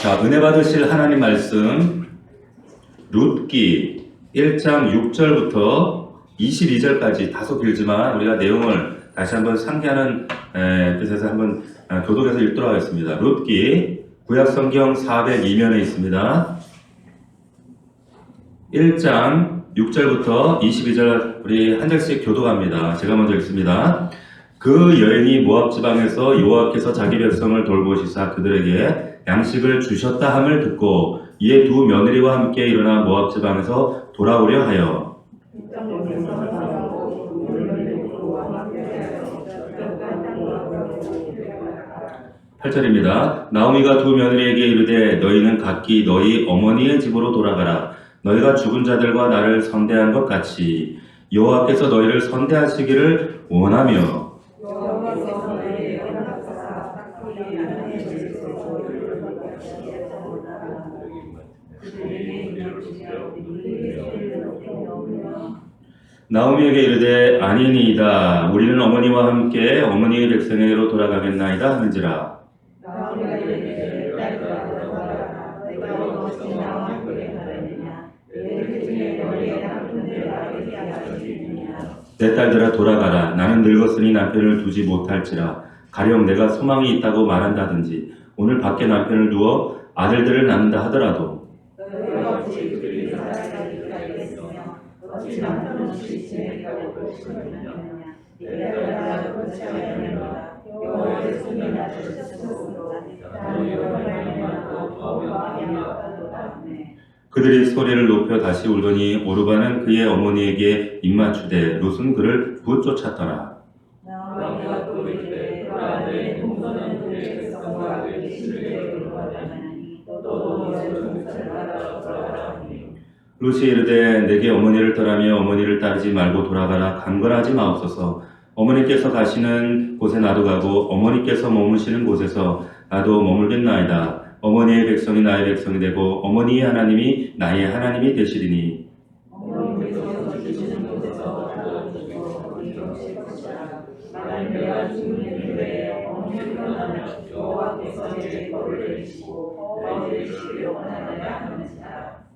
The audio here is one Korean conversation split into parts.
자, 은혜 받으실 하나님 말씀 룻기 1장 6절부터 22절까지 다소 길지만 우리가 내용을 다시 한번 상기하는 뜻에서 한번 교독해서 읽도록 하겠습니다. 룻기 구약성경 402면에 있습니다. 1장 6절부터 22절 우리 한 절씩 교독합니다. 제가 먼저 읽습니다. 그 여인이 모압 지방에서 여호와께서 자기 백성을 돌보시사 그들에게 양식을 주셨다 함을 듣고 이에 두 며느리와 함께 일어나 모압 지방에서 돌아오려 하여 8절입니다. 나오미가 두 며느리에게 이르되 너희는 각기 너희 어머니의 집으로 돌아가라. 너희가 죽은 자들과 나를 선대한 것 같이 여호와께서 너희를 선대하시기를 원하며 나오미에게 이르되 아니니이다. 우리는 어머니와 함께 어머니의 백성에게로 돌아가겠나이다 하는지라. 내 딸들아 돌아가라. 나는 늙었으니 남편을 두지 못할지라. 가령 내가 소망이 있다고 말한다든지 오늘 밖에 남편을 두어 아들들을 낳는다 하더라도 그들이 소리를 높여 다시 울더니 오르바는 그의 어머니에게 입맞추되 룻은 그를 부쫓았더라. 룻이 이르되 내게 어머니를 떠나며 어머니를 따르지 말고 돌아가라. 강건하지 마옵소서. 어머니께서 가시는 곳에 나도 가고 어머니께서 머무시는 곳에서 나도 머물겠나이다. 어머니의 백성이 나의 백성이 되고 어머니의 하나님이 나의 하나님이 되시리니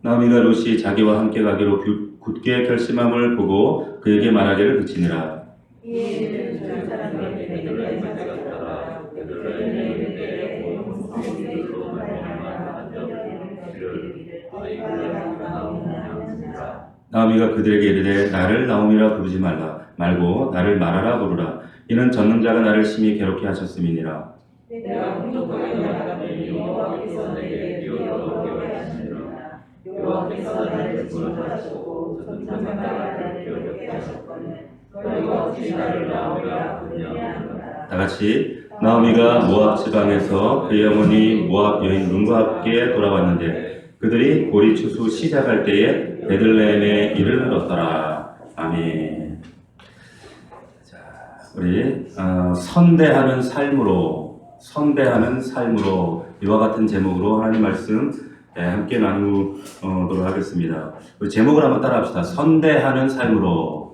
나오미가 룻이 자기와 함께 가기로 굳게 결심함을 보고 그에게 말하기를 그치니라. 나오미가 그들에게 이르되 나를 나오미라 부르지 말고 나를 마라라 부르라. 이는 전능자가 나를 심히 괴롭게 하셨음이니라. 다같이 나오미가 모압 지방에서 그의 어머니 모압 여인 룬과 함께 돌아왔는데 그들이 보리 추수 시작할 때에 베들레헴에 이르렀더라. 아멘. 자, 우리 선대하는 삶으로 이와 같은 제목으로 하나님 말씀 함께 나누도록 하겠습니다. 우리 제목을 한번 따라합시다. 선대하는 삶으로.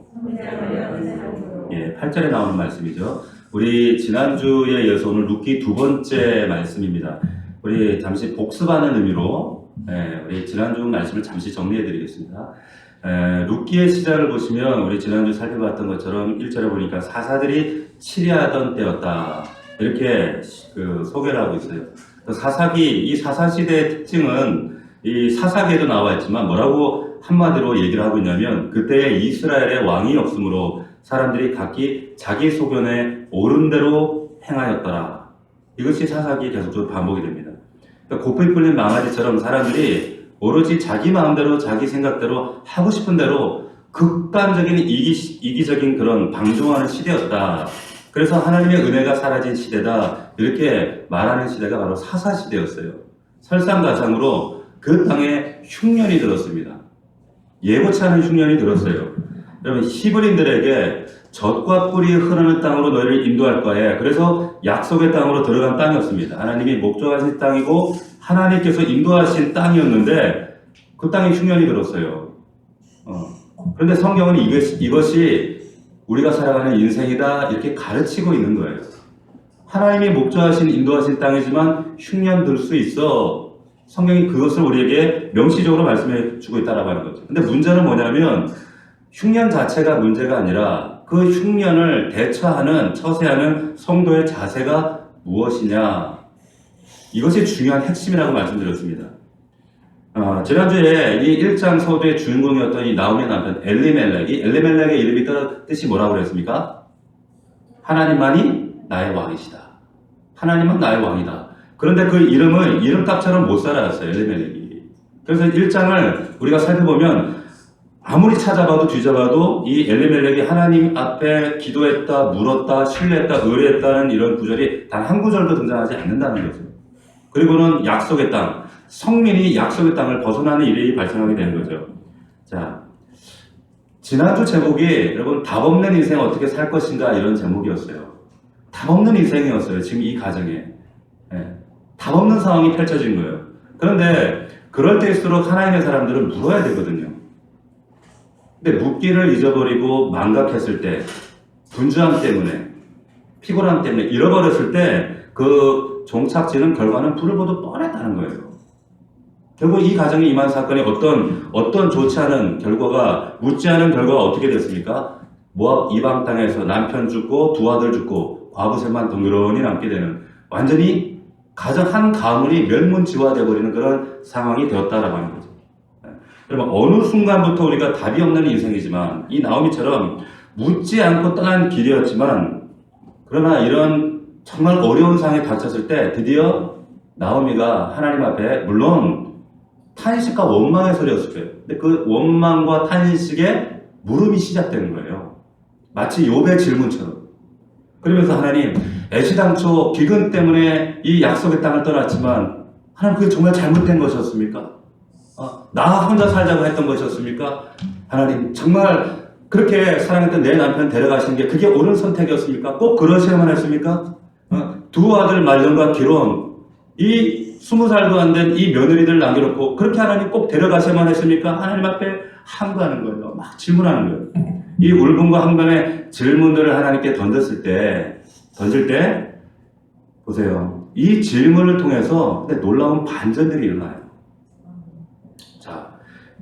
8절에 나오는 말씀이죠. 우리 지난주에 이어서 오늘 룻기 두 번째 말씀입니다. 우리 잠시 복습하는 의미로 우리 지난주 말씀을 잠시 정리해 드리겠습니다. 룻기의 시작을 보시면 우리 지난주 살펴봤던 것처럼 1절에 보니까 사사들이 치리하던 때였다. 이렇게 소개를 하고 있어요. 이 사사시대의 특징은 이 사사기에도 나와 있지만 뭐라고 한마디로 얘기를 하고 있냐면 그때에 이스라엘의 왕이 없으므로 사람들이 각기 자기 소견에 옳은 대로 행하였더라. 이것이 사사기에 계속적으로 반복이 됩니다. 그러니까 고삐 뿔린 망아지처럼 사람들이 오로지 자기 마음대로 자기 생각대로 하고 싶은 대로 극단적인 이기적인 그런 방종하는 시대였다. 그래서 하나님의 은혜가 사라진 시대다. 이렇게 말하는 시대가 바로 사사시대였어요. 설상가상으로 그 땅에 흉년이 들었습니다. 예고치 않은 흉년이 들었어요. 여러분 히브리인들에게 젖과 꿀이 흐르는 땅으로 너희를 인도할 거예요. 그래서 약속의 땅으로 들어간 땅이었습니다. 하나님이 목적하신 땅이고 하나님께서 인도하신 땅이었는데 그 땅에 흉년이 들었어요. 그런데 성경은 이것이 우리가 살아가는 인생이다 이렇게 가르치고 있는 거예요. 하나님이 목적하신 인도하신 땅이지만 흉년 들 수 있어. 성경이 그것을 우리에게 명시적으로 말씀해 주고 있다라고 하는 거죠. 근데 문제는 뭐냐면 흉년 자체가 문제가 아니라 그 흉년을 대처하는, 처세하는 성도의 자세가 무엇이냐. 이것이 중요한 핵심이라고 말씀드렸습니다. 지난주에 이 1장 서두의 주인공이었던 이 나오미의 남편 엘리멜렉, 이 엘리멜렉의 이름이 뜻이 뭐라고 그랬습니까? 하나님만이 나의 왕이시다. 하나님은 나의 왕이다. 그런데 그 이름은 이름값처럼 못 살아갔어요, 엘리멜렉이. 그래서 1장을 우리가 살펴보면 아무리 찾아봐도 뒤져봐도 이 엘리멜렉이 하나님 앞에 기도했다, 물었다, 신뢰했다, 의뢰했다는 이런 구절이 단 한 구절도 등장하지 않는다는 거죠. 그리고는 약속의 땅, 성민이 약속의 땅을 벗어나는 일이 발생하게 되는 거죠. 자, 지난주 제목이 여러분 답 없는 인생 어떻게 살 것인가 이런 제목이었어요. 답 없는 인생이었어요. 지금 이 가정에. 답 없는 상황이 펼쳐진 거예요. 그런데 그럴 때일수록 하나님의 사람들은 물어야 되거든요. 근데 묻기를 잊어버리고 망각했을 때, 분주함 때문에, 피곤함 때문에 잃어버렸을 때 그 종착지는 결과는 불을 보듯 뻔했다는 거예요. 결국 이 가정에 임한 사건이 어떤 좋지 않은 결과가, 묻지 않은 결과가 어떻게 됐습니까? 모압 이방 땅에서 남편 죽고 두 아들 죽고 과부셋만 덩그러니 남게 되는, 완전히 가정 한 가문이 멸문지화되어 버리는 그런 상황이 되었다라고 하는 거죠. 여러분, 어느 순간부터 우리가 답이 없는 인생이지만 이 나오미처럼 묻지 않고 떠난 길이었지만, 그러나 이런 정말 어려운 상황에 닥쳤을 때 드디어 나오미가 하나님 앞에, 물론 탄식과 원망의 소리였을 거예요. 근데 그 원망과 탄식에 물음이 시작되는 거예요. 마치 욥의 질문처럼. 그러면서 하나님, 애시당초 기근 때문에 이 약속의 땅을 떠났지만 하나님, 그게 정말 잘못된 것이었습니까? 나 혼자 살자고 했던 것이었습니까? 하나님, 정말 그렇게 사랑했던 내 남편 데려가신 게 그게 옳은 선택이었습니까? 꼭 그러셔야만 했습니까? 두 아들 말년과 기론, 이 20살도 안 된 이 며느리들 남겨놓고 그렇게 하나님 꼭 데려가셔야만 했습니까? 하나님 앞에 항거하는 거예요. 막 질문하는 거예요. 이 울분과 항변의 질문들을 하나님께 던질 때 보세요. 이 질문을 통해서 놀라운 반전들이 일어나요. 자,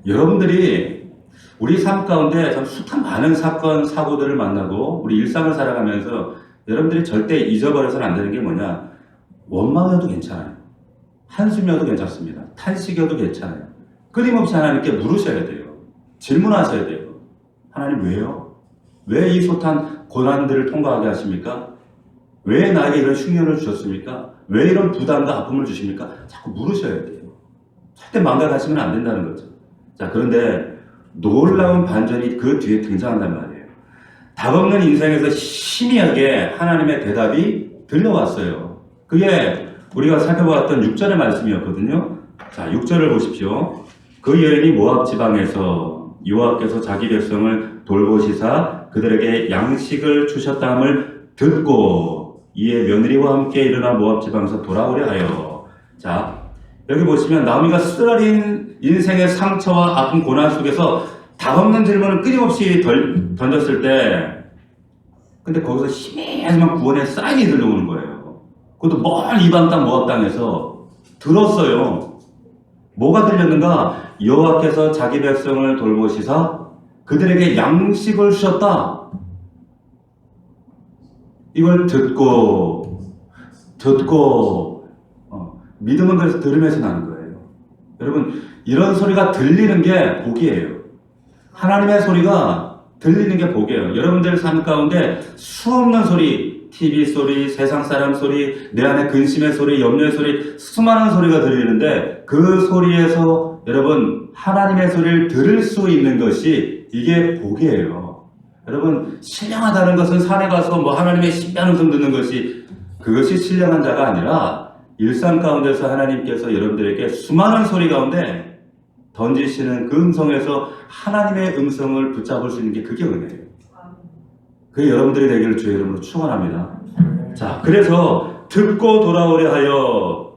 여러분들이 우리 삶 가운데 참 숱한 많은 사건, 사고들을 만나고 우리 일상을 살아가면서 여러분들이 절대 잊어버려서는 안 되는 게 뭐냐? 원망이어도 괜찮아요. 한숨이어도 괜찮습니다. 탄식이어도 괜찮아요. 끊임없이 하나님께 물으셔야 돼요. 질문하셔야 돼요. 하나님, 왜요? 왜 이 숱한 고난들을 통과하게 하십니까? 왜 나에게 이런 흉년을 주셨습니까? 왜 이런 부담과 아픔을 주십니까? 자꾸 물으셔야 돼요. 절대 망각하시면 안 된다는 거죠. 자, 그런데 놀라운 반전이 그 뒤에 등장한단 말이에요. 답 없는 인생에서 희미하게 하나님의 대답이 들려왔어요. 그게 우리가 살펴보았던 6절의 말씀이었거든요. 자, 6절을 보십시오. 그 여인이 모압 지방에서 여호와께서 자기 백성을 돌보시사 그들에게 양식을 주셨다함을 듣고 이에 며느리와 함께 일어나 모압 지방에서 돌아오려 하여. 자, 여기 보시면 나오미가 쓰라린 인생의 상처와 아픈 고난 속에서 답 없는 질문을 끊임없이 던졌을 때, 근데 거기서 희미하지만 구원의 사인이 들려오는 거예요. 그것도 먼 이방 땅 모압 땅에서 들었어요. 뭐가 들렸는가? 여호와께서 자기 백성을 돌보시사 그들에게 양식을 주셨다. 이걸 듣고 믿음은 그래서 들으면서 나는 거예요. 여러분, 이런 소리가 들리는 게 복이에요. 하나님의 소리가 들리는 게 복이에요. 여러분들 삶 가운데 수없는 소리, TV 소리, 세상 사람 소리, 내 안에 근심의 소리, 염려의 소리, 수많은 소리가 들리는데 그 소리에서 여러분 하나님의 소리를 들을 수 있는 것이 이게 복이에요. 여러분, 신령하다는 것은 산에 가서 하나님의 신비한 음성 듣는 것이, 그것이 신령한 자가 아니라 일상 가운데서 하나님께서 여러분들에게 수많은 소리 가운데 던지시는 그 음성에서 하나님의 음성을 붙잡을 수 있는 게 그게 은혜예요. 그게 여러분들이 되기를 주의 이름으로 축원합니다. 자, 그래서 듣고 돌아오려 하여,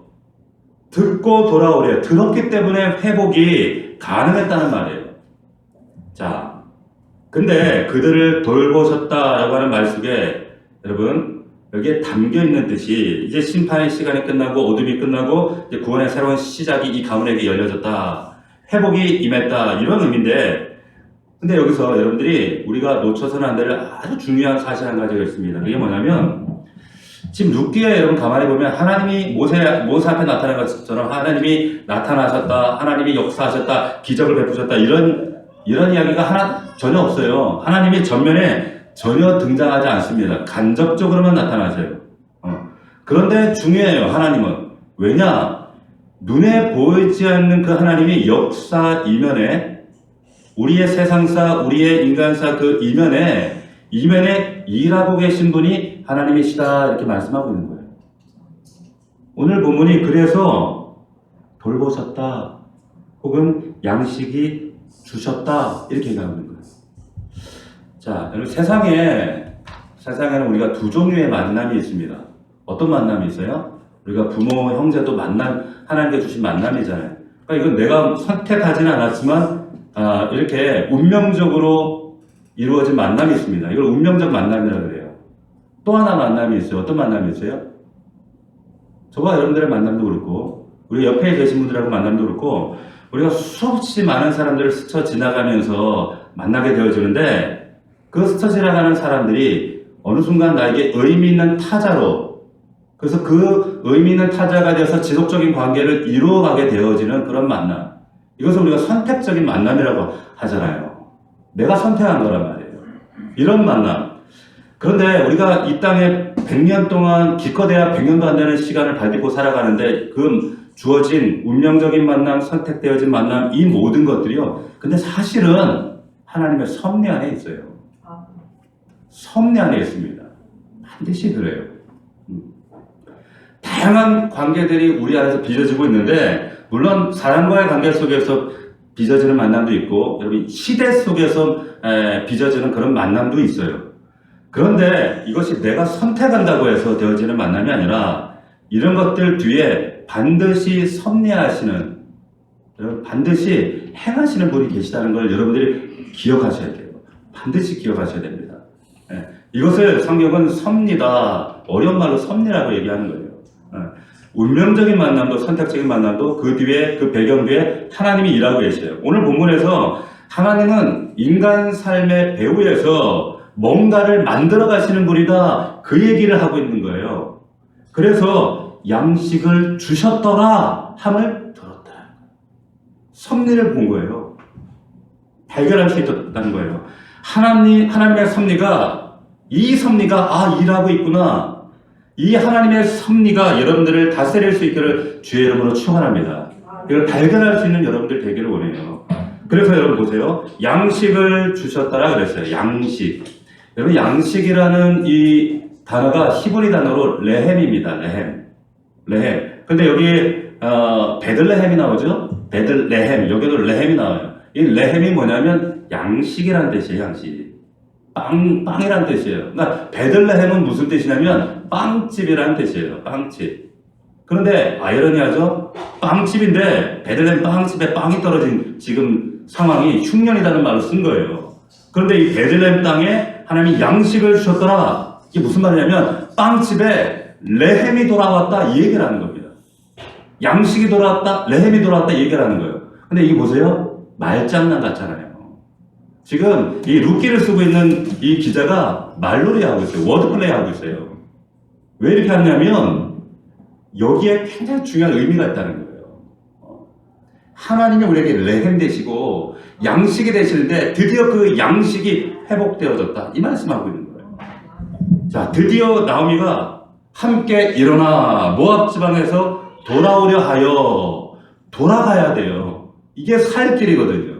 들었기 때문에 회복이 가능했다는 말이에요. 자, 근데 그들을 돌보셨다라고 하는 말 속에 여러분 여기에 담겨 있는 뜻이 이제 심판의 시간이 끝나고 어둠이 끝나고 이제 구원의 새로운 시작이 이 가문에게 열려졌다. 회복이 임했다. 이런 의미인데, 근데 여기서 여러분들이 우리가 놓쳐서는 안 될 아주 중요한 사실 한 가지가 있습니다. 그게 뭐냐면, 지금 룻기에 여러분 가만히 보면 하나님이 모세 앞에 나타난 것처럼 하나님이 나타나셨다, 하나님이 역사하셨다, 기적을 베푸셨다, 이런 이야기가 전혀 없어요. 하나님이 전면에 전혀 등장하지 않습니다. 간접적으로만 나타나세요. 그런데 중요해요, 하나님은. 왜냐? 눈에 보이지 않는 그 하나님이 역사 이면에, 우리의 세상사, 우리의 인간사 그 이면에 일하고 계신 분이 하나님이시다, 이렇게 말씀하고 있는 거예요. 오늘 본문이 그래서 돌보셨다, 혹은 양식이 주셨다, 이렇게 얘기하고 있는 거예요. 자, 여러분, 세상에는 우리가 두 종류의 만남이 있습니다. 어떤 만남이 있어요? 우리가 부모, 형제도 하나님께 주신 만남이잖아요. 그러니까 이건 내가 선택하지는 않았지만, 이렇게 운명적으로 이루어진 만남이 있습니다. 이걸 운명적 만남이라고 그래요. 또 하나 만남이 있어요. 어떤 만남이 있어요? 저와 여러분들의 만남도 그렇고, 우리 옆에 계신 분들하고 만남도 그렇고, 우리가 수없이 많은 사람들을 스쳐 지나가면서 만나게 되어지는데, 그 스쳐 지나가는 사람들이 어느 순간 나에게 의미 있는 타자로, 그래서 그 의미 있는 타자가 되어서 지속적인 관계를 이루어가게 되어지는 그런 만남. 이것을 우리가 선택적인 만남이라고 하잖아요. 내가 선택한 거란 말이에요. 이런 만남. 그런데 우리가 이 땅에 100년 동안, 기껏해야 100년도 안 되는 시간을 밟고 살아가는데 그 주어진 운명적인 만남, 선택되어진 만남, 이 모든 것들이요. 근데 사실은 하나님의 섭리 안에 있어요. 섭리 안에 있습니다. 반드시 그래요. 다양한 관계들이 우리 안에서 빚어지고 있는데, 물론 사람과의 관계 속에서 빚어지는 만남도 있고, 여러분 시대 속에서 빚어지는 그런 만남도 있어요. 그런데 이것이 내가 선택한다고 해서 되어지는 만남이 아니라, 이런 것들 뒤에 반드시 섭리하시는, 반드시 행하시는 분이 계시다는 걸 여러분들이 기억하셔야 돼요. 반드시 기억하셔야 됩니다. 이것을 성경은 섭리다, 어려운 말로 섭리라고 얘기하는 거예요. 운명적인 만남도 선택적인 만남도 그 뒤에, 그 배경 뒤에 하나님이 일하고 계셔요. 오늘 본문에서 하나님은 인간 삶의 배후에서 뭔가를 만들어 가시는 분이다, 그 얘기를 하고 있는 거예요. 그래서 양식을 주셨더라 함을 들었다. 섭리를 본 거예요. 발견할 수 있었다는 거예요. 하나님의 섭리가, 이 섭리가 일하고 있구나. 이 하나님의 섭리가 여러분들을 다스릴 수 있기를 주의 이름으로 축원합니다. 이걸 발견할 수 있는 여러분들 되기를 원해요. 그래서 여러분 보세요. 양식을 주셨다라 그랬어요. 양식. 여러분, 양식이라는 이 단어가 히브리 단어로 레헴입니다. 레헴. 근데 여기 베들레헴이 나오죠? 베들레헴. 여기도 레헴이 나와요. 이 레헴이 뭐냐면 양식이라는 뜻이에요. 양식. 빵이라는 뜻이에요. 그러니까 베들레헴은 무슨 뜻이냐면 빵집이라는 뜻이에요. 빵집. 그런데 아이러니하죠? 빵집인데 베들레헴 빵집에 빵이 떨어진 지금 상황이 흉년이라는 말을 쓴 거예요. 그런데 이 베들레헴 땅에 하나님이 양식을 주셨더라. 이게 무슨 말이냐면 빵집에 레헴이 돌아왔다, 이 얘기를 하는 겁니다. 양식이 돌아왔다, 레헴이 돌아왔다, 이 얘기를 하는 거예요. 근데 이게 보세요. 말장난 같잖아요. 지금 이 룻기를 쓰고 있는 이 기자가 말놀이 하고 있어요. 워드플레이 하고 있어요. 왜 이렇게 하냐면 여기에 굉장히 중요한 의미가 있다는 거예요. 하나님이 우리에게 레헴 되시고 양식이 되시는데 드디어 그 양식이 회복되어졌다, 이 말씀하고 있는 거예요. 자, 드디어 나오미가 함께 일어나 모압 지방에서 돌아오려 하여, 돌아가야 돼요. 이게 살 길이거든요.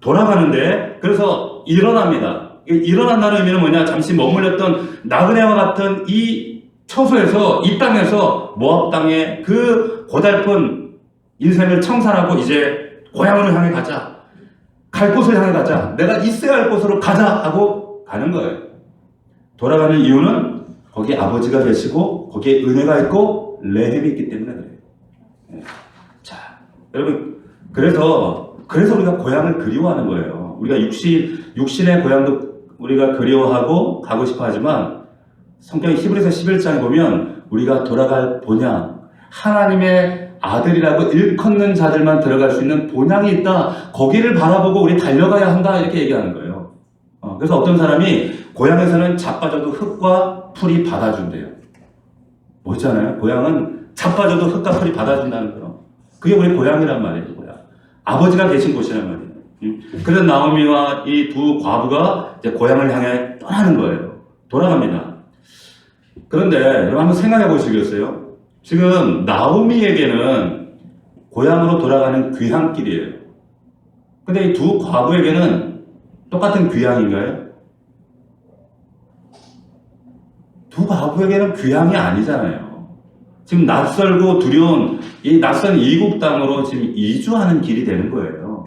돌아가는데, 그래서 일어납니다. 일어난다는 의미는 뭐냐? 잠시 머물렀던 나그네와 같은 이 처소에서, 이 땅에서 모압 땅에 그 고달픈 인생을 청산하고 이제 고향으로 향해 가자. 갈 곳을 향해 가자. 내가 있어야 할 곳으로 가자 하고 가는 거예요. 돌아가는 이유는 거기에 아버지가 계시고 거기에 은혜가 있고 레헴이 있기 때문에 그래요. 자, 여러분, 그래서 우리가 고향을 그리워하는 거예요. 우리가 육신의 고향도 우리가 그리워하고 가고 싶어 하지만 성경 히브리서 11장에 보면 우리가 돌아갈 본향, 하나님의 아들이라고 일컫는 자들만 들어갈 수 있는 본향이 있다. 거기를 바라보고 우리 달려가야 한다. 이렇게 얘기하는 거예요. 그래서 어떤 사람이 고향에서는 자빠져도 흙과 풀이 받아준대요. 멋있잖아요. 고향은 자빠져도 흙과 풀이 받아준다는 거예요. 그게 우리 고향이란 말이에요. 고향. 아버지가 계신 곳이란 말이에요. 그래서 나오미와 이 두 과부가 이제 고향을 향해 떠나는 거예요. 돌아갑니다. 그런데 여러분 한번 생각해 보시겠어요? 지금 나오미에게는 고향으로 돌아가는 귀향길이에요. 근데 이 두 과부에게는 똑같은 귀향인가요? 두 과부에게는 귀향이 아니잖아요. 지금 낯설고 두려운 이 낯선 이국 땅으로 지금 이주하는 길이 되는 거예요.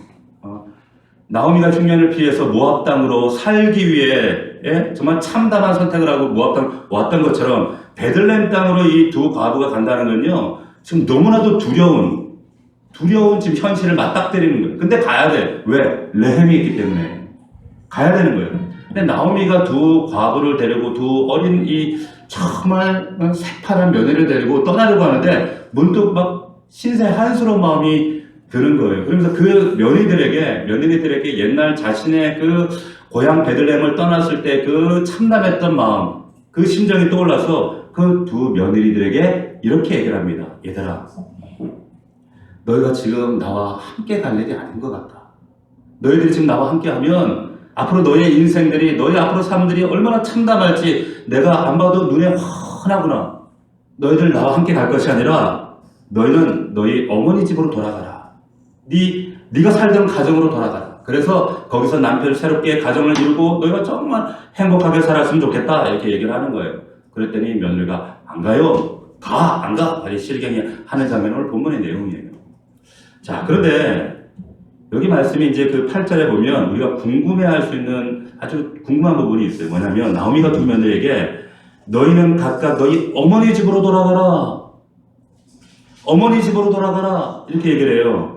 나오미가 흉년을 피해서 모압 땅으로 살기 위해 정말 참담한 선택을 하고 모압 땅 왔던 것처럼 베들레헴 땅으로 이 두 과부가 간다는 건요. 지금 너무나도 두려운 지금 현실을 맞닥뜨리는 거예요. 근데 가야 돼. 왜? 레헴이 있기 때문에 가야 되는 거예요. 근데 나오미가 두 과부를 데리고 두 어린 이 정말 새파란 며느리를 데리고 떠나려고 하는데 문득 막 신세 한스러운 마음이 드는 거예요. 그러면서 그 며느리들에게 옛날 자신의 그 고향 베들레헴을 떠났을 때 그 참담했던 마음, 그 심정이 떠올라서 그 두 며느리들에게 이렇게 얘기를 합니다. 얘들아, 너희가 지금 나와 함께 갈 일이 아닌 것 같다. 너희들이 지금 나와 함께 하면 앞으로 너희의 인생들이, 너희 앞으로 삶들이 얼마나 참담할지 내가 안 봐도 눈에 훤하구나. 너희들 나와 함께 갈 것이 아니라 너희는 너희 어머니 집으로 돌아가라. 네가 살던 가정으로 돌아가라. 그래서 거기서 남편을 새롭게 가정을 이루고 너희가 정말 행복하게 살았으면 좋겠다. 이렇게 얘기를 하는 거예요. 그랬더니 며느리가 안 가요. 안 가. 말이 실경이 하는 장면이 오늘 본문의 내용이에요. 자, 그런데 여기 말씀이 이제 그 8절에 보면 우리가 궁금해할 수 있는 아주 궁금한 부분이 있어요. 뭐냐면 나오미가 두 며느리에게 너희는 각각 너희 어머니 집으로 돌아가라. 어머니 집으로 돌아가라. 이렇게 얘기를 해요.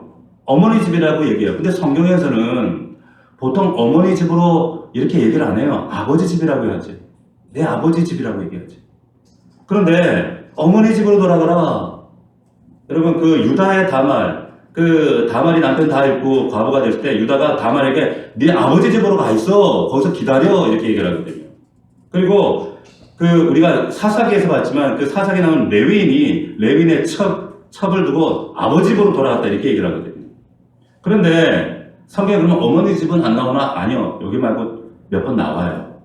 어머니 집이라고 얘기해요. 근데 성경에서는 보통 어머니 집으로 이렇게 얘기를 안 해요. 아버지 집이라고 해야지. 내 아버지 집이라고 얘기하지. 그런데 어머니 집으로 돌아가라. 여러분 그 유다의 다말, 그 다말이 남편 다 잃고 과부가 됐을 때 유다가 다말에게 네 아버지 집으로 가 있어. 거기서 기다려. 이렇게 얘기를 하거든요. 그리고 그 우리가 사사기에서 봤지만 그 사사기에 나오는 레위인의 첩을 두고 아버지 집으로 돌아갔다 이렇게 얘기를 하거든요. 그런데 성경에 그러면 어머니 집은 안 나오나? 아니요. 여기 말고 몇 번 나와요.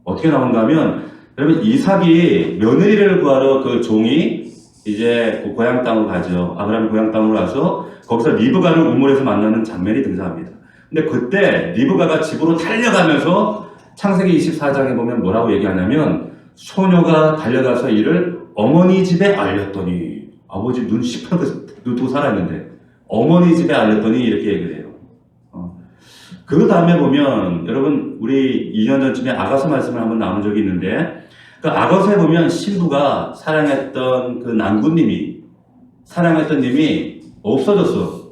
어떻게 나온가 하면 여러분 이삭이 며느리를 구하러 그 종이 이제 그 고향 땅으로 가죠. 아브라함이 고향 땅으로 가서 거기서 리브가를 우물에서 만나는 장면이 등장합니다. 근데 그때 리브가가 집으로 달려가면서 창세기 24장에 보면 뭐라고 얘기하냐면 소녀가 달려가서 이를 어머니 집에 알렸더니 아버지 눈 시퍼렇게 뜨고 살아있는데 어머니 집에 알렸더니 이렇게 얘기를 해요. 그 다음에 보면 여러분 우리 2년 전쯤에 아가서 말씀을 한번 나눈 적이 있는데 그 아가서에 보면 신부가 사랑했던 그 난군님이 없어졌어.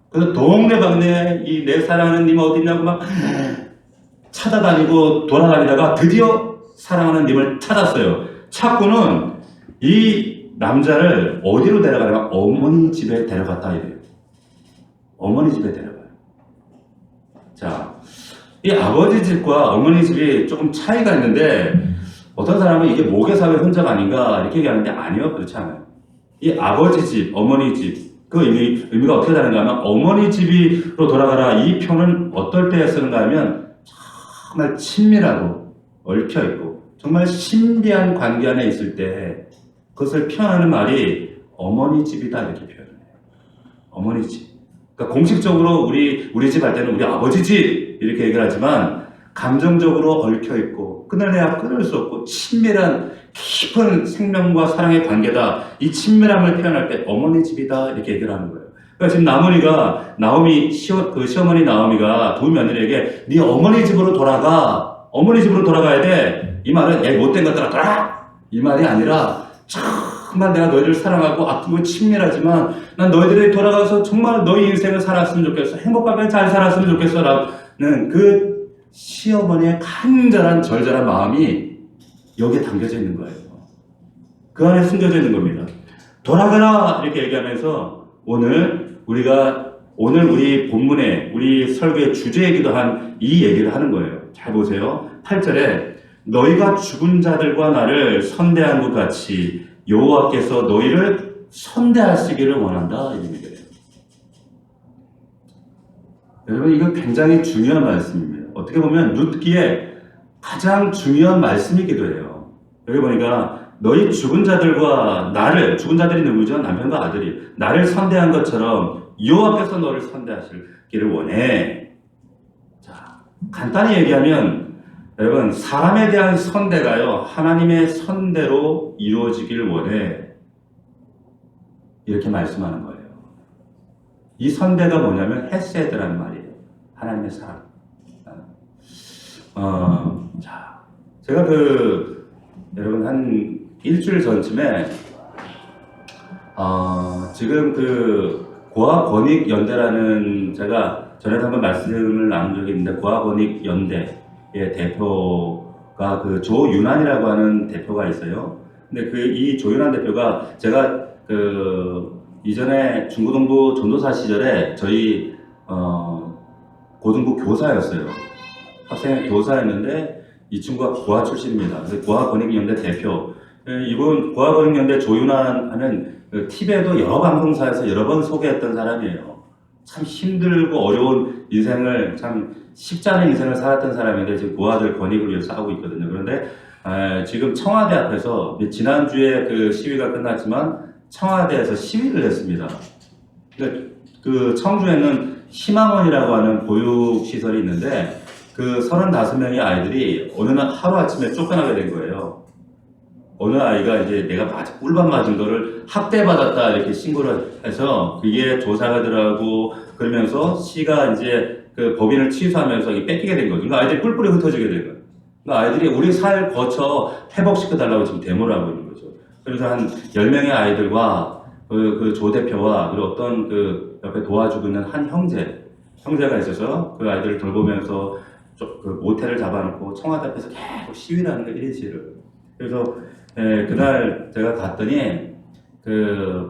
그래서 동네방네 이 내 사랑하는 님 어디 있냐고 막 찾아다니고 돌아다니다가 드디어 사랑하는 님을 찾았어요. 찾고는 이 남자를 어디로 데려가냐면 어머니 집에 데려갔다 이래요. 어머니 집에 데려가요. 자, 이 아버지 집과 어머니 집이 조금 차이가 있는데 어떤 사람은 이게 모계사회 흔적 아닌가 이렇게 얘기하는데 아니요. 그렇지 않아요. 이 아버지 집, 어머니 집 그 의미가 어떻게 다른가 하면 어머니 집으로 돌아가라 이 표현은 어떨 때 쓰는가 하면 정말 친밀하고 얽혀있고 정말 신비한 관계 안에 있을 때 그것을 표현하는 말이 어머니 집이다 이렇게 표현해요. 어머니 집. 그러니까 공식적으로 우리 집 할 때는 우리 아버지 집 이렇게 얘기를 하지만 감정적으로 얽혀있고 끊어내야 끊을 수 없고 친밀한 깊은 생명과 사랑의 관계다. 이 친밀함을 표현할 때 어머니 집이다 이렇게 얘기를 하는 거예요. 그러니까 지금 시어머니 나오미가 두 며느리에게 네 어머니 집으로 돌아가. 어머니 집으로 돌아가야 돼. 이 말은 얘 못된 것들아 돌아가. 이 말이 아니라 정말 내가 너희를 사랑하고 아끼고 친밀하지만 난 너희들이 돌아가서 정말 너희 인생을 살았으면 좋겠어. 행복하게 잘 살았으면 좋겠어 라는 그 시어머니의 간절한 절절한 마음이 여기에 담겨져 있는 거예요. 그 안에 숨겨져 있는 겁니다. 돌아가라! 이렇게 얘기하면서 오늘 우리 본문의, 우리 설교의 주제이기도 한 이 얘기를 하는 거예요. 잘 보세요. 8절에 너희가 죽은 자들과 나를 선대한 것 같이 여호와께서 너희를 선대하시기를 원한다. 이런 얘기예요. 여러분, 이거 굉장히 중요한 말씀입니다. 어떻게 보면 룻기에 가장 중요한 말씀이기도 해요. 여기 보니까 너희 죽은 자들과 나를, 죽은 자들이 누구죠? 남편과 아들이 나를 선대한 것처럼 여호와께서 너를 선대하시기를 원해. 자, 간단히 얘기하면 여러분, 사람에 대한 선대가요, 하나님의 선대로 이루어지길 원해. 이렇게 말씀하는 거예요. 이 선대가 뭐냐면 헤세드라는 말이에요. 하나님의 사랑. 자, 제가 여러분 한 일주일 전쯤에 지금 고아권익연대라는, 제가 전에 한번 말씀을 나눈 적이 있는데, 고아권익연대의 대표가 조윤환이라고 하는 대표가 있어요. 근데 이 조윤환 대표가, 제가 이전에 중고등부 전도사 시절에 저희 고등부 교사였어요. 학생 교사였는데 이 친구가 고아 출신입니다. 고아권익연대 대표. 이분 고아권익연대 조윤환 하면 TV에도 여러 방송사에서 여러 번 소개했던 사람이에요. 참 힘들고 어려운 인생을, 참 쉽지 않은 인생을 살았던 사람인데 지금 고아들 권익을 위해서 싸우고 있거든요. 그런데 지금 청와대 앞에서, 지난주에 시위가 끝났지만 청와대에서 시위를 했습니다. 청주에는 희망원이라고 하는 보육시설이 있는데 35명의 아이들이 어느 날 하루아침에 쫓겨나게 된 거예요. 어느 아이가 이제 내가 꿀밤 맞은 거를 학대받았다 이렇게 신고를 해서 그게 조사가 들어가고, 그러면서 시가 이제 법인을 취소하면서 뺏기게 된 거죠. 그러니까 아이들이 뿔뿔이 흩어지게 된 거예요. 그러니까 아이들이 우리 사회를 거쳐 회복시켜달라고 지금 데모를 하고 있는 거죠. 그래서 한 10명의 아이들과 조 대표와 그리고 어떤 옆에 도와주고 있는 한 형제가 있어서 그 아이들을 돌보면서 모텔을 잡아놓고 청와대 앞에서 계속 시위를 하는 거예요, 1인실을. 그래서 그날 제가 갔더니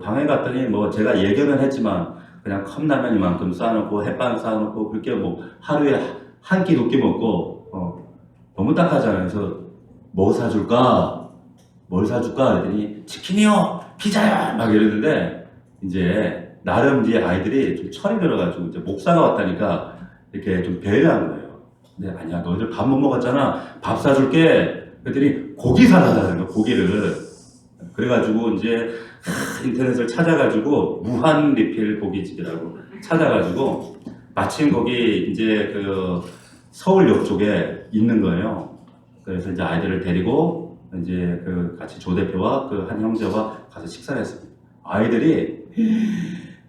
방에 갔더니 제가 예견은 했지만 그냥 컵라면 이만큼 쌓아놓고 햇반 쌓아놓고 그렇게 하루에 한 끼 두 끼 먹고 너무 딱하잖아요. 그래서 뭐 사줄까? 뭘 사줄까? 그랬더니 치킨이요, 피자요, 막 이러는데 이제 나름 이제 아이들이 좀 철이 들어가지고 이제 목사가 왔다니까 이렇게 좀 배려한 거예요. 근데 아니야, 너희들 밥 못 먹었잖아. 밥 사줄게. 그랬더니 고기 사달라는 거예요, 고기를. 그래가지고 이제 인터넷을 찾아가지고 무한 리필 고깃집이라고 찾아가지고 마침 거기 이제 서울역 쪽에 있는 거예요. 그래서 이제 아이들을 데리고 이제 같이 조 대표와 한 형제와 가서 식사를 했습니다. 아이들이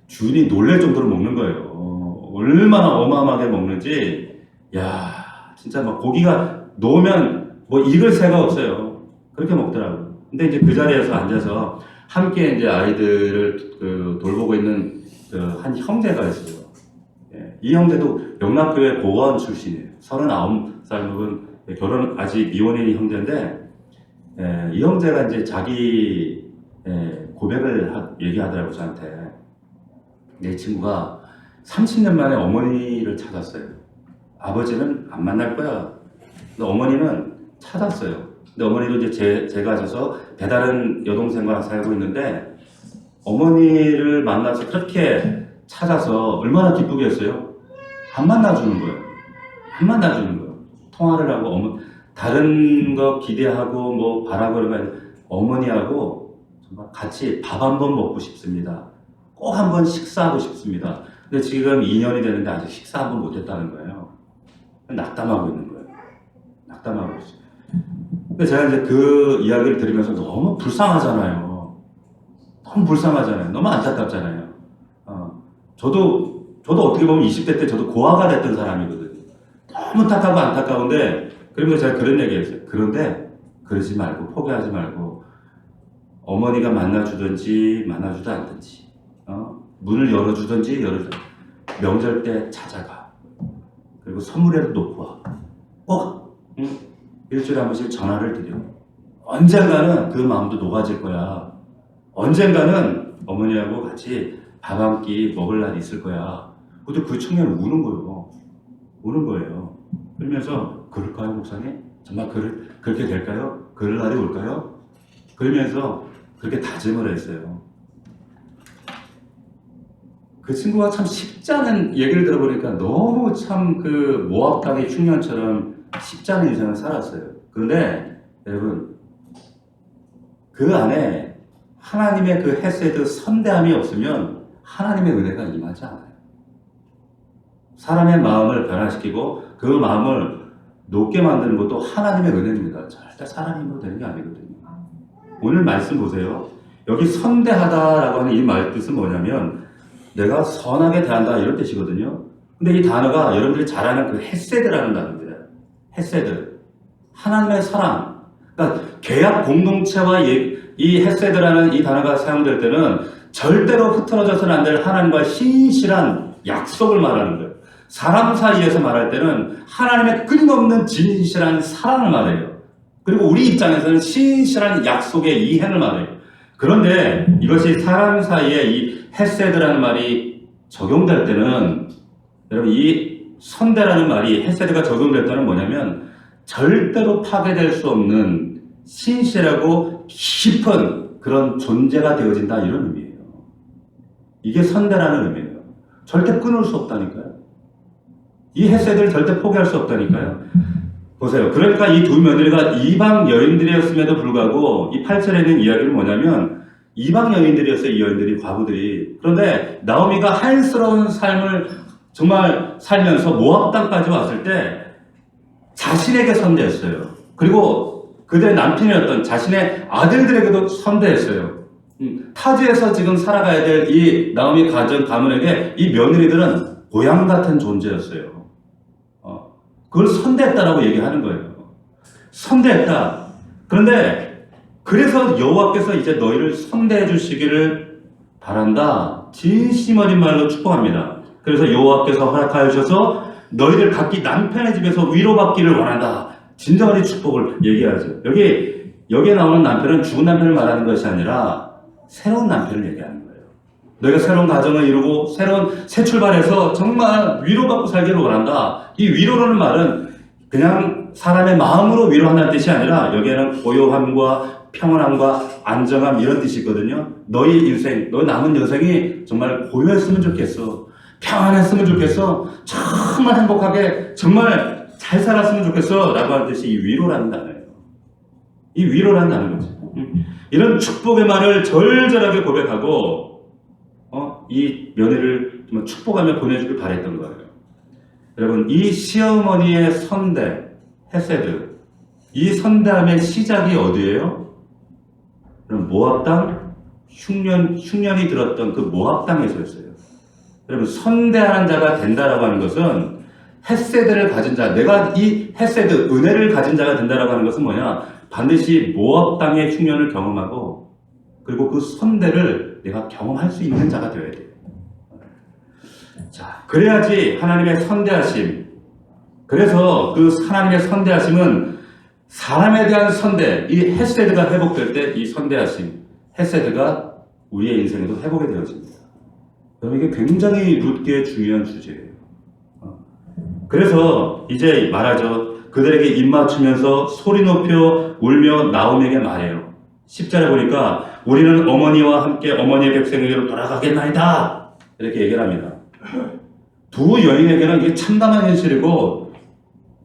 주인이 놀랄 정도로 먹는 거예요. 얼마나 어마어마하게 먹는지, 야, 진짜 고기가 놓으면 익을 새가 없어요. 그렇게 먹더라고요. 근데 이제 그 자리에서 앉아서 함께 이제 아이들을 돌보고 있는 한 형제가 있어요. 이 형제도 영락교회 고원 출신이에요. 39살 먹은 결혼 아직 미혼인 형제인데, 이 형제가 이제 자기 고백을 얘기하더라고요, 저한테. 내 친구가 30년 만에 어머니를 찾았어요. 아버지는 안 만날 거야. 근데 어머니는 찾았어요. 근데 어머니도 이제 제가 져서 배다른 여동생과 살고 있는데, 어머니를 만나서 그렇게 찾아서 얼마나 기쁘겠어요? 안 만나주는 거예요. 안 만나주는 거예요. 통화를 하고, 다른 거 기대하고 바라고 그러면 어머니하고 정말 같이 밥 한 번 먹고 싶습니다. 꼭 한 번 식사하고 싶습니다. 근데 지금 2년이 되는데 아직 식사 한 번 못했다는 거예요. 낙담하고 있는 거예요. 낙담하고 있어요. 근데 제가 이제 그 이야기를 들으면서 너무 불쌍하잖아요. 너무 불쌍하잖아요. 너무 안타깝잖아요. 저도 어떻게 보면 20대 때 저도 고아가 됐던 사람이거든요. 너무 tak하고 안타까운데, 그러면서 제가 그런 얘기 했어요. 그런데 그러지 말고, 포기하지 말고, 어머니가 만나주든지 만나주지 않든지, 문을 열어주든지 명절 때 찾아가. 그리고 선물이라도 놓고 와. 꼭 일주일에 한 번씩 전화를 드려. 언젠가는 그 마음도 녹아질 거야. 언젠가는 어머니하고 같이 밥 한 끼 먹을 날이 있을 거야. 근데 그 청년은 우는 거예요. 우는 거예요. 그러면서 그럴까요, 목사님? 정말 그렇게 될까요? 그럴 날이 올까요? 그러면서 그렇게 다짐을 했어요. 그 친구가 참 쉽지 않은 얘기를 들어보니까 너무 참 그 모압 땅의 흉년처럼 쉽지 않은 인생을 살았어요. 그런데 여러분, 그 안에 하나님의 그 헤세드 선대함이 없으면 하나님의 은혜가 임하지 않아요. 사람의 마음을 변화시키고 그 마음을 높게 만드는 것도 하나님의 은혜입니다. 절대 사람 힘으로 되는 게 아니거든요. 오늘 말씀 보세요. 여기 선대하다라고 하는 이 말 뜻은 뭐냐면 내가 선하게 대한다 이런 뜻이거든요. 근데 이 단어가 여러분들이 잘 아는 그 헤세드라는 단어입니다. 헤세드. 하나님의 사랑. 그러니까 계약 공동체와 이 헤세드라는 이 단어가 사용될 때는 절대로 흐트러져서는 안 될 하나님과 신실한 약속을 말하는 거예요. 사람 사이에서 말할 때는 하나님의 끊임없는 진실한 사랑을 말해요. 그리고 우리 입장에서는 신실한 약속의 이행을 말해요. 그런데 이것이 사람 사이에 이 헤세드라는 말이 적용될 때는 여러분 이 선대라는 말이 헤세드가 적용될 때는 뭐냐면 절대로 파괴될 수 없는 신실하고 깊은 그런 존재가 되어진다 이런 의미예요. 이게 선대라는 의미예요. 절대 끊을 수 없다니까요. 이 헤세드를 절대 포기할 수 없다니까요. 보세요. 그러니까 이 두 며느리가 이방 여인들이었음에도 불구하고 이 8절에 있는 이야기는 뭐냐면 이방 여인들이었어요. 이 여인들이, 과부들이. 그런데 나오미가 하인스러운 삶을 정말 살면서 모압 땅까지 왔을 때 자신에게 선대했어요. 그리고 그들의 남편이었던 자신의 아들들에게도 선대했어요. 타지에서 지금 살아가야 될 이 나오미 가문에게 이 며느리들은 고향 같은 존재였어요. 그걸 선대했다라고 얘기하는 거예요. 선대했다. 그런데 그래서 여호와께서 이제 너희를 선대해 주시기를 바란다. 진심 어린 말로 축복합니다. 그래서 여호와께서 허락하여 주셔서 너희들 각기 남편의 집에서 위로받기를 원한다. 진정한 축복을 얘기하죠. 여기에 나오는 남편은 죽은 남편을 말하는 것이 아니라 새로운 남편을 얘기하는 거예요. 너희가 새로운 가정을 이루고 새 출발해서 정말 위로받고 살기를 원한다. 이 위로라는 말은 그냥 사람의 마음으로 위로한다는 뜻이 아니라 여기에는 고요함과 평온함과 안정함 이런 뜻이 있거든요. 너희 인생, 너희 남은 여생이 정말 고요했으면 좋겠어. 평안했으면 좋겠어. 정말 행복하게 정말 잘 살았으면 좋겠어. 라고 하는 뜻이 이 위로라는 단어예요. 이 위로라는 단어죠. 이런 축복의 말을 절절하게 고백하고 이 며느리를 정말 축복하며 보내주길 바랬던 거예요. 여러분, 이 시어머니의 선대, 헤세드, 이 선대함의 시작이 어디예요? 그럼 모압 땅, 흉년이 들었던 그 모압 땅에서였어요. 여러분, 선대하는 자가 된다라고 하는 것은 헤세드를 가진 자, 내가 이 헤세드, 은혜를 가진 자가 된다라고 하는 것은 뭐냐? 반드시 모압 땅의 흉년을 경험하고 그리고 그 선대를 내가 경험할 수 있는 자가 되어야 돼요. 자, 그래야지 하나님의 선대하심. 그래서 그 하나님의 선대하심은 사람에 대한 선대, 이 헤세드가 회복될 때 이 선대하심, 헤세드가 우리의 인생에도 회복이 되어집니다. 그럼 이게 굉장히 룻기의 중요한 주제예요. 그래서 이제 말하죠. 그들에게 입 맞추면서 소리 높여 울며 나오미에게 말해요. 10절에 보니까 우리는 어머니와 함께 어머니의 백성에게로 돌아가겠나이다. 이렇게 얘기를 합니다. 두 여인에게는 이게 참담한 현실이고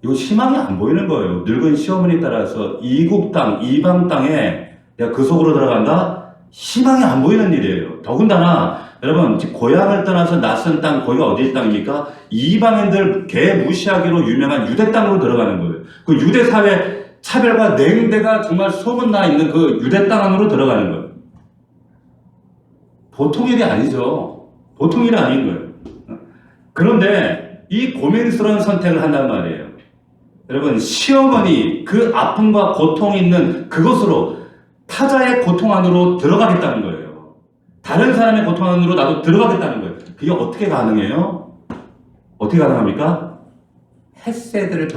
이거 희망이 안 보이는 거예요. 늙은 시어머니 따라서 이국 땅, 이방 땅에 내가 그 속으로 들어간다? 희망이 안 보이는 일이에요. 더군다나 여러분 고향을 떠나서 낯선 땅, 거기가 어디 땅입니까? 이방인들 개무시하기로 유명한 유대 땅으로 들어가는 거예요. 그 유대 사회 차별과 냉대가 정말 소문나 있는 그 유대 땅 안으로 들어가는 거예요. 보통 일이 아니죠. 보통 일이 아닌 거예요. 그런데 이 고민스러운 선택을 한단 말이에요. 여러분, 시어머니 그 아픔과 고통이 있는 그곳으로 타자의 고통 안으로 들어가겠다는 거예요. 다른 사람의 고통 안으로 나도 들어가겠다는 거예요. 그게 어떻게 가능해요? 어떻게 가능합니까? 헤세드를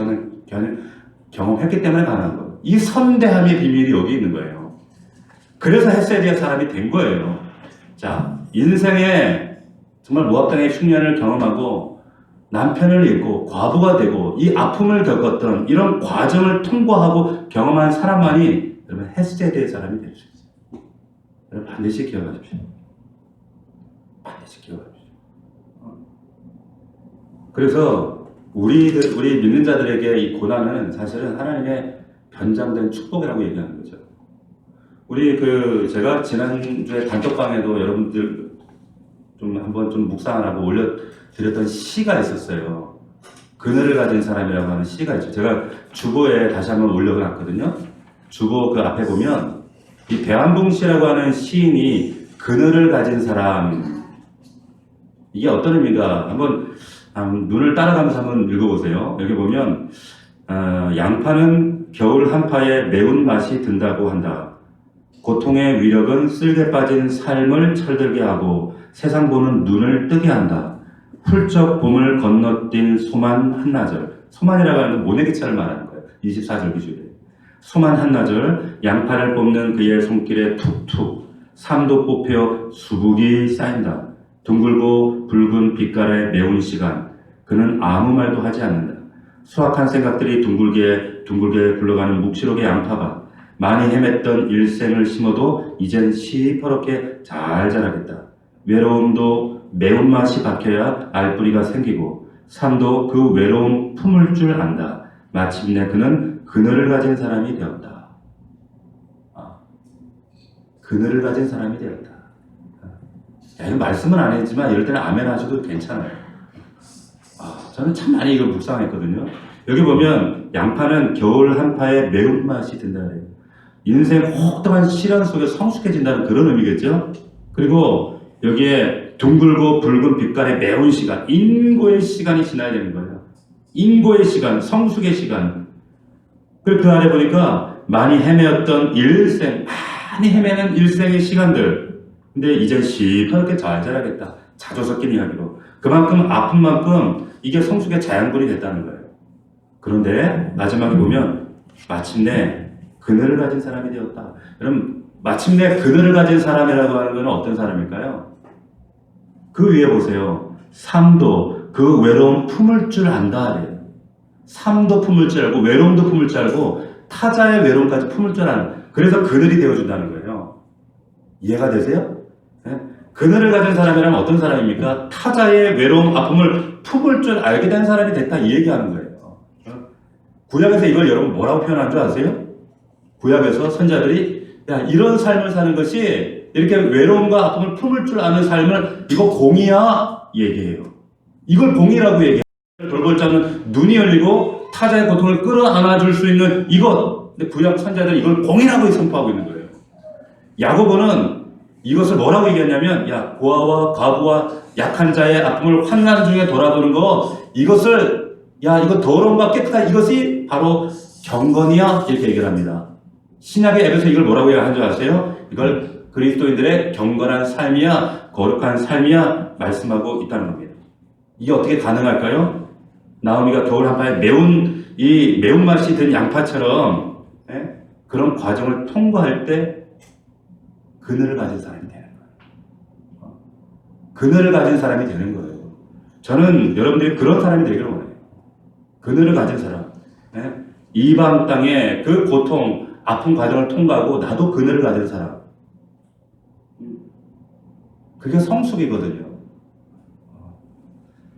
경험했기 때문에 가능한 거예요. 거예요. 이 선대함의 비밀이 여기 있는 거예요. 그래서 헤세디의 사람이 된 거예요. 자, 인생에 정말 모압당의 흉년을 경험하고 남편을 잃고 과부가 되고 이 아픔을 겪었던 이런 과정을 통과하고 경험한 사람만이 여러분 헤세디의 사람이 될 수 있어요. 여러분 반드시 기억하십시오. 반드시 기억하십시오. 그래서 우리 믿는 자들에게 이 고난은 사실은 하나님의 변장된 축복이라고 얘기하는 거죠. 제가 지난주에 단톡방에도 여러분들 좀 한번 좀 묵상하라고 올려드렸던 시가 있었어요. 그늘을 가진 사람이라고 하는 시가 있죠. 제가 주보에 다시 한번 올려놨거든요. 주보 그 앞에 보면 이 배한봉 씨라고 하는 시인이 그늘을 가진 사람, 이게 어떤 의미인가 한번 눈을 따라가면서 한번 읽어보세요. 여기 보면 양파는 겨울 한파에 매운맛이 든다고 한다. 고통의 위력은 쓸개 빠진 삶을 철들게 하고 세상 보는 눈을 뜨게 한다. 훌쩍 봄을 건너뛴 소만 한나절. 소만이라고 하는 모내기차를 말하는 거예요. 24절 기준에. 소만 한나절 양파를 뽑는 그의 손길에 툭툭 삶도 뽑혀 수북이 쌓인다. 둥글고 붉은 빛깔의 매운 시간. 그는 아무 말도 하지 않는다. 수확한 생각들이 둥글게 굴러가는 묵시록의 양파밭. 많이 헤맸던 일생을 심어도 이젠 시퍼렇게 잘 자라겠다. 외로움도 매운맛이 박혀야 알뿌리가 생기고 삶도 그 외로움 품을 줄 안다. 마침내 그는 그늘을 가진 사람이 되었다. 그늘을 가진 사람이 되었다. 이거 말씀은 안 했지만 이럴 때는 아멘 하셔도 괜찮아요. 저는 참 많이 이걸 묵상했거든요. 여기 보면 양파는 겨울 한파에 매운맛이 든다 그래요. 인생 혹독한 시련 속에 성숙해진다는 그런 의미겠죠. 그리고 여기에 둥글고 붉은 빛깔의 매운 시간, 인고의 시간이 지나야 되는 거예요. 인고의 시간, 성숙의 시간. 그리고 그 안에 보니까 많이 헤매었던 일생, 많이 헤매는 일생의 시간들. 근데 이제 시퍼렇게 잘 자라겠다. 자주 섞인 이야기로. 그만큼 아픈 만큼 이게 성숙의 자양분이 됐다는 거예요. 그런데 마지막에 보면 마침내 그늘을 가진 사람이 되었다. 여러분, 마침내 그늘을 가진 사람이라고 하는 것은 어떤 사람일까요? 그 위에 보세요. 삶도 그 외로움 품을 줄 안다. 삶도 품을 줄 알고 외로움도 품을 줄 알고 타자의 외로움까지 품을 줄 아는, 그래서 그늘이 되어준다는 거예요. 이해가 되세요? 네? 그늘을 가진 사람이라면 어떤 사람입니까? 타자의 외로움, 아픔을 품을 줄 알게 된 사람이 됐다, 이 얘기하는 거예요. 구약에서 이걸 여러분 뭐라고 표현한 줄 아세요? 구약에서 선자들이 이런 삶을 사는 것이 이렇게 외로움과 아픔을 품을 줄 아는 삶을 이거 공이야 얘기해요. 이걸 공이라고 얘기해요. 돌볼 자는 눈이 열리고 타자의 고통을 끌어안아줄 수 있는 이것. 근데 구약 선자들이 이걸 공이라고 선포하고 있는 거예요. 야고보는 이것을 뭐라고 얘기했냐면 고아와 과부와 약한 자의 아픔을 환난 중에 돌아보는 거, 이것을 이거 더러움과 깨끗한 이것이 바로 경건이야 이렇게 얘기를 합니다. 신약의 앱에서 이걸 뭐라고 얘기하는 줄 아세요? 이걸 그리스도인들의 경건한 삶이야, 거룩한 삶이야 말씀하고 있다는 겁니다. 이게 어떻게 가능할까요? 나오미가 겨울 한파에 매운맛이 든 양파처럼 그런 과정을 통과할 때 그늘을 가진 사람이 되는 거예요. 그늘을 가진 사람이 되는 거예요. 저는 여러분들이 그런 사람이 되기를 원해요. 그늘을 가진 사람. 이방 땅의 그 고통, 아픈 과정을 통과하고 나도 그늘을 가진 사람. 그게 성숙이거든요.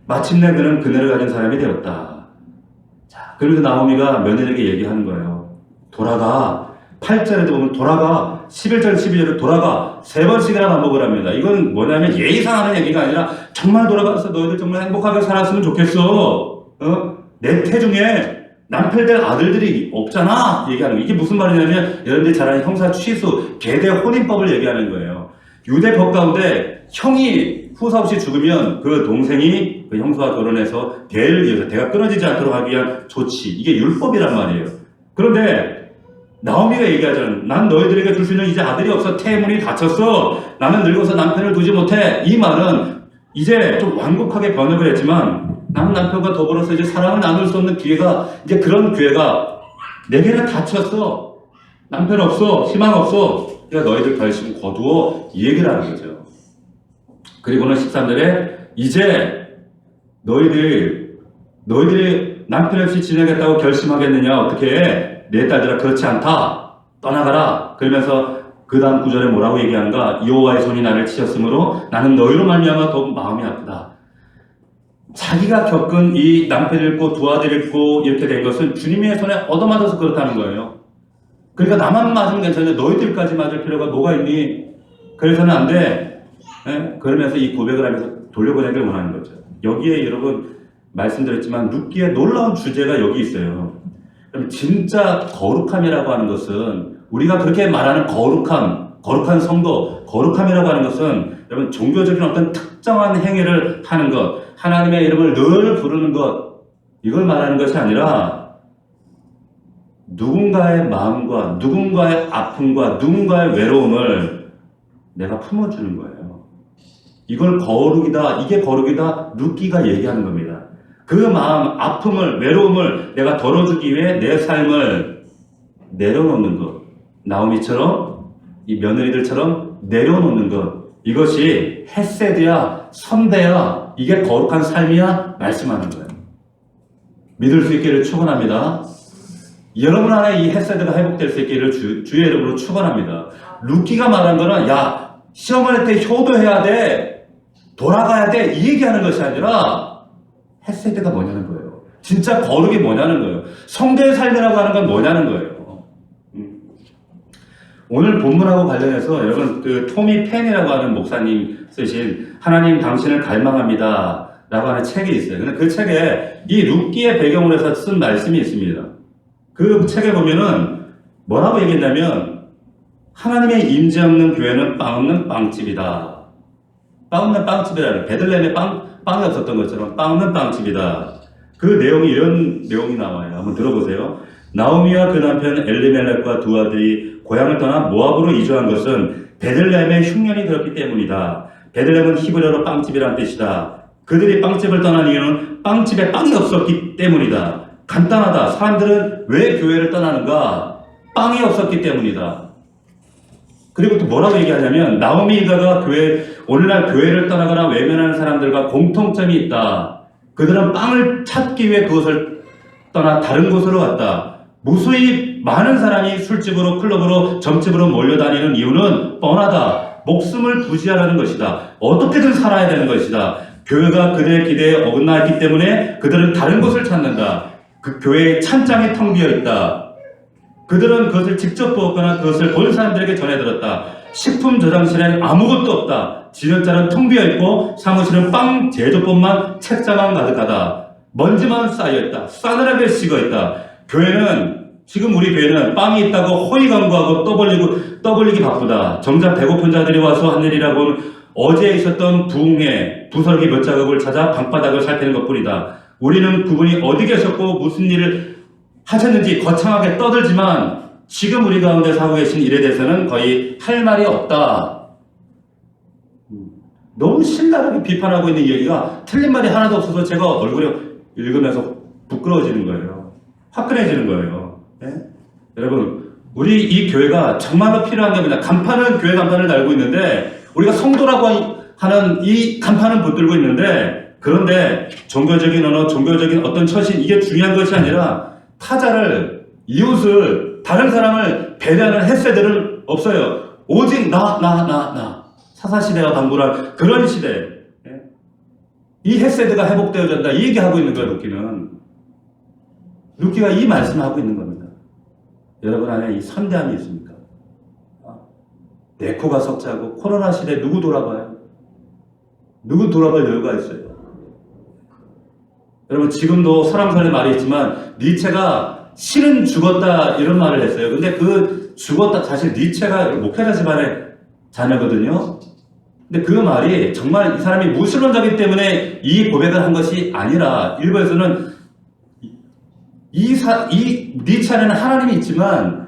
마침내 그는 그늘을 가진 사람이 되었다. 자, 그러면서 나오미가 며느리에게 얘기하는 거예요. 돌아가. 8절에도 보면 돌아가. 11절, 12절에 돌아가. 3번씩이나 반복을 합니다. 이건 뭐냐면 예의상하는 얘기가 아니라 정말 돌아가서 너희들 정말 행복하게 살았으면 좋겠어. 내 태중에 남편될 아들들이 없잖아 얘기하는 거예요. 이게 무슨 말이냐면 여러분들이 잘 아는 형사 취수, 계대 혼인법을 얘기하는 거예요. 유대법 가운데 형이 후사 없이 죽으면 그 동생이 그 형사와 결혼해서 대를 이어서 대가 끊어지지 않도록 하기 위한 조치, 이게 율법이란 말이에요. 그런데 나오미가 얘기하잖아요. 난 너희들에게 줄 수 있는 이제 아들이 없어. 태문이 닫혔어. 나는 늙어서 남편을 두지 못해. 이 말은 이제 좀 완곡하게 번역을 했지만 나는 남편과 더불어서 이제 사랑을 나눌 수 없는 기회가, 이제 그런 기회가 내게는 다쳤어. 남편 없어. 희망 없어. 그러니까 너희들 결심 거두어. 이 얘기를 하는 거죠. 그리고는 13절에 이제 너희들이 남편 없이 지내겠다고 결심하겠느냐? 어떻게 해? 내 딸들아 그렇지 않다. 떠나가라. 그러면서 그 다음 구절에 뭐라고 얘기하는가? 여호와의 손이 나를 치셨으므로 나는 너희로 말미암아 더욱 마음이 아프다. 자기가 겪은 이 남편 잃고 두 아들 잃고 이렇게 된 것은 주님의 손에 얻어맞아서 그렇다는 거예요. 그러니까 나만 맞으면 괜찮은데 너희들까지 맞을 필요가 뭐가 있니? 그래서는 안 돼. 그러면서 이 고백을 하면서 돌려보내기를 원하는 거죠. 여기에 여러분 말씀드렸지만 룻기의 놀라운 주제가 여기 있어요. 그럼 진짜 거룩함이라고 하는 것은 우리가 그렇게 말하는 거룩한 성도, 거룩함이라고 하는 것은 여러분 종교적인 어떤 특정한 행위를 하는 것, 하나님의 이름을 늘 부르는 것, 이걸 말하는 것이 아니라 누군가의 마음과 누군가의 아픔과 누군가의 외로움을 내가 품어주는 거예요. 이걸 거룩이다, 이게 거룩이다, 룻기가 얘기하는 겁니다. 그 마음, 아픔을, 외로움을 내가 덜어주기 위해 내 삶을 내려놓는 것. 나오미처럼, 이 며느리들처럼 내려놓는 것. 이것이 헤세드야, 선대야, 이게 거룩한 삶이야, 말씀하는 거예요. 믿을 수 있기를 축원합니다. 여러분 안에 이 헤세드가 회복될 수 있기를 주의 이름으로 축원합니다. 룻기가 말한 거는 야, 시험을 할 때 효도해야 돼, 돌아가야 돼, 이 얘기하는 것이 아니라 헤세드가 뭐냐는 거예요. 진짜 거룩이 뭐냐는 거예요. 성도의 삶이라고 하는 건 뭐냐는 거예요. 오늘 본문하고 관련해서 여러분 그 토미 펜이라고 하는 목사님 쓰신 하나님 당신을 갈망합니다 라고 하는 책이 있어요. 근데 그 책에 이 룻기의 배경으로 해서 쓴 말씀이 있습니다. 그 책에 보면은 뭐라고 얘기했냐면 하나님의 임재 없는 교회는 빵 없는 빵집이다. 빵 없는 빵집이라 베들레헴에 빵이 없었던 것처럼 빵 없는 빵집이다. 그 내용이 이런 내용이 나와요. 한번 들어보세요. 나오미와 그 남편 엘리멜렉과 두 아들이 고향을 떠나 모압으로 이주한 것은 베들레헴에 흉년이 들었기 때문이다. 베들레헴은 히브리어로 빵집이란 뜻이다. 그들이 빵집을 떠난 이유는 빵집에 빵이 없었기 때문이다. 간단하다. 사람들은 왜 교회를 떠나는가? 빵이 없었기 때문이다. 그리고 또 뭐라고 얘기하냐면 나오미 일가가 오늘날 교회를 떠나거나 외면하는 사람들과 공통점이 있다. 그들은 빵을 찾기 위해 그것을 떠나 다른 곳으로 갔다. 무수히 많은 사람이 술집으로 클럽으로 점집으로 몰려다니는 이유는 뻔하다. 목숨을 부지하려는 것이다. 어떻게든 살아야 되는 것이다. 교회가 그들의 기대에 어긋나 있기 때문에 그들은 다른 곳을 찾는다. 그 교회의 찬장이 텅 비어 있다. 그들은 그것을 직접 보았거나 그것을 본 사람들에게 전해들었다. 식품 저장실엔 아무것도 없다. 지렛자는 텅 비어 있고 사무실은 빵 제조법만 책자만 가득하다. 먼지만 쌓여있다. 싸늘하게 식어있다. 지금 우리 교회는 빵이 있다고 허위 광고하고 떠벌리기 바쁘다. 정작 배고픈 자들이 와서 한 일이라고는 어제 있었던 부흥회, 부스러기 몇 자국을 찾아 방바닥을 살피는 것뿐이다. 우리는 그분이 어디 계셨고 무슨 일을 하셨는지 거창하게 떠들지만 지금 우리 가운데서 하고 계신 일에 대해서는 거의 할 말이 없다. 너무 신랄하게 비판하고 있는 얘기가 틀린 말이 하나도 없어서 제가 얼굴에 읽으면서 부끄러워지는 거예요. 화끈해지는 거예요. 네? 여러분, 우리 이 교회가 정말로 필요한 게 뭐냐? 교회 간판을 달고 있는데 우리가 성도라고 하는 이 간판은 붙들고 있는데 그런데 종교적인 언어, 종교적인 어떤 처신 이게 중요한 것이 아니라 타자를, 이웃을, 다른 사람을 배려하는 헤세드는 없어요. 오직 나. 사사시대가 방불한 그런 시대. 이 헤세드가 회복되어진다. 이 얘기하고 있는 거예요, 룻기는. 룻기가 이 말씀을 하고 있는 겁니다. 여러분 안에 이 선대함이 있습니까? 내 코가 석자고 코로나 시대에 누구 돌아봐요? 누구 돌아볼 여유가 있어요? 여러분 지금도 사람들의 말이 있지만 니체가 신은 죽었다 이런 말을 했어요. 근데 그 죽었다 사실 니체가 목회자 집안의 자녀거든요. 근데 그 말이 정말 이 사람이 무신론자이기 때문에 이 고백을 한 것이 아니라 일부에서는 이 니체 안에는 하나님이 있지만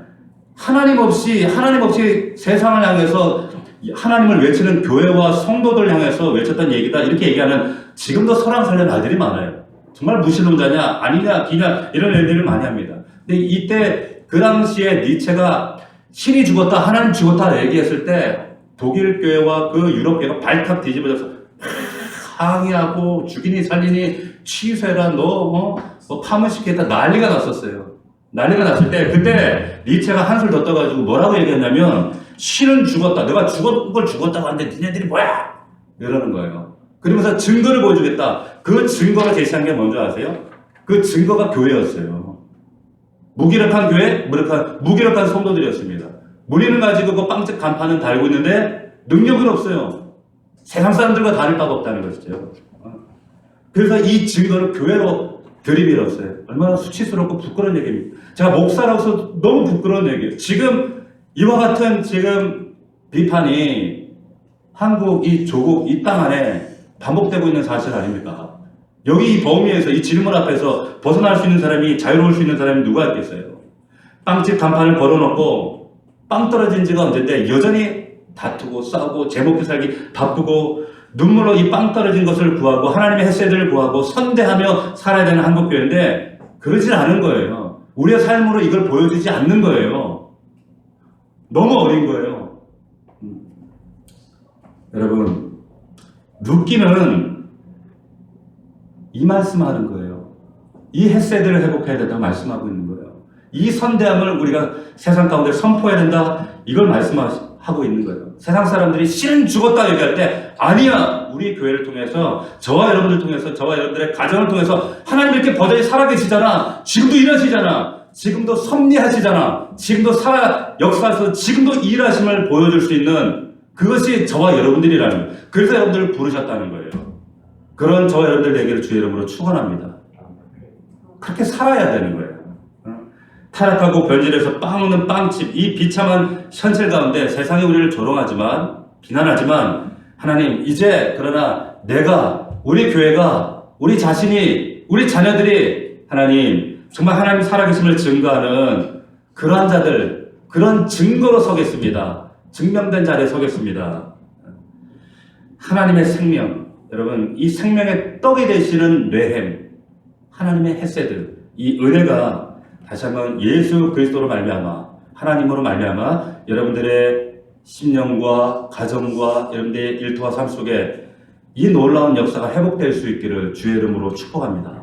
하나님 없이 세상을 향해서 하나님을 외치는 교회와 성도들 향해서 외쳤던 얘기다 이렇게 얘기하는 지금도 설왕설래 말들이 많아요. 정말 무신론자냐 아니냐 기냐 이런 얘기를 많이 합니다. 근데 이때 그 당시에 니체가 신이 죽었다, 하나님 죽었다 얘기했을 때 독일 교회와 그 유럽 교회가 발칵 뒤집어져서 항의하고 죽이니 살리니 취소해라, 너 파문시키겠다 난리가 났었어요. 난리가 났을 때 그때 니체가 한술 더 떠가지고 뭐라고 얘기했냐면 신은 죽었다. 내가 죽은 걸 죽었다고 하는데 니네들이 뭐야? 이러는 거예요. 그러면서 증거를 보여주겠다. 그 증거를 제시한 게 뭔지 아세요? 그 증거가 교회였어요. 무기력한 교회, 무기력한 성도들이었습니다. 무리는 가지고 그 빵집 간판은 달고 있는데 능력은 없어요. 세상 사람들과 다를 바가 없다는 것이죠. 그래서 이 증거를 교회로 들이밀었어요. 얼마나 수치스럽고 부끄러운 얘기입니다. 제가 목사로서 너무 부끄러운 얘기예요. 지금 이와 같은 지금 비판이 한국 이 조국 이 땅 안에 반복되고 있는 사실 아닙니까? 여기 이 범위에서 이 질문 앞에서 벗어날 수 있는 사람이, 자유로울 수 있는 사람이 누가 있겠어요? 빵집 간판을 걸어놓고 빵 떨어진 지가 언젠데 여전히 다투고 싸우고 제목도 살기 바쁘고 눈물로 이 빵 떨어진 것을 구하고 하나님의 햇새들을 구하고 선대하며 살아야 되는 한국교회인데 그러질 않은 거예요. 우리의 삶으로 이걸 보여주지 않는 거예요. 너무 어린 거예요. 여러분, 룻기는 이 말씀하는 거예요. 이 햇새들을 회복해야 된다고 말씀하고 있는 거예요. 이 선대함을 우리가 세상 가운데 선포해야 된다, 이걸 말씀하고 있는 거예요. 세상 사람들이 신은 죽었다 얘기할 때 아니야, 우리 교회를 통해서 저와 여러분들 통해서 저와 여러분들의 가정을 통해서 하나님 이렇게 버젓이 살아계시잖아. 지금도 일하시잖아. 지금도 섭리하시잖아. 지금도 역사에서 지금도 일하심을 보여줄 수 있는 그것이 저와 여러분들이라는 거예요. 그래서 여러분들을 부르셨다는 거예요. 그런 저와 여러분들 되기를 주의 이름으로 축원합니다. 그렇게 살아야 되는 거예요. 타락하고 변질해서 빵 없는 빵집, 이 비참한 현실 가운데 세상이 우리를 조롱하지만, 비난하지만 하나님, 이제 그러나 내가, 우리 교회가, 우리 자신이, 우리 자녀들이 하나님 정말 하나님 살아계심을 증거하는 그러한 자들, 그런 증거로 서겠습니다. 증명된 자리에 서겠습니다. 하나님의 생명, 여러분, 이 생명의 떡이 되시는 뇌햄, 하나님의 햇새들, 이 은혜가 다시 한번 예수 그리스도로 말미암아, 하나님으로 말미암아 여러분들의 심령과 가정과 여러분들의 일터와 삶 속에 이 놀라운 역사가 회복될 수 있기를 주의 이름으로 축복합니다.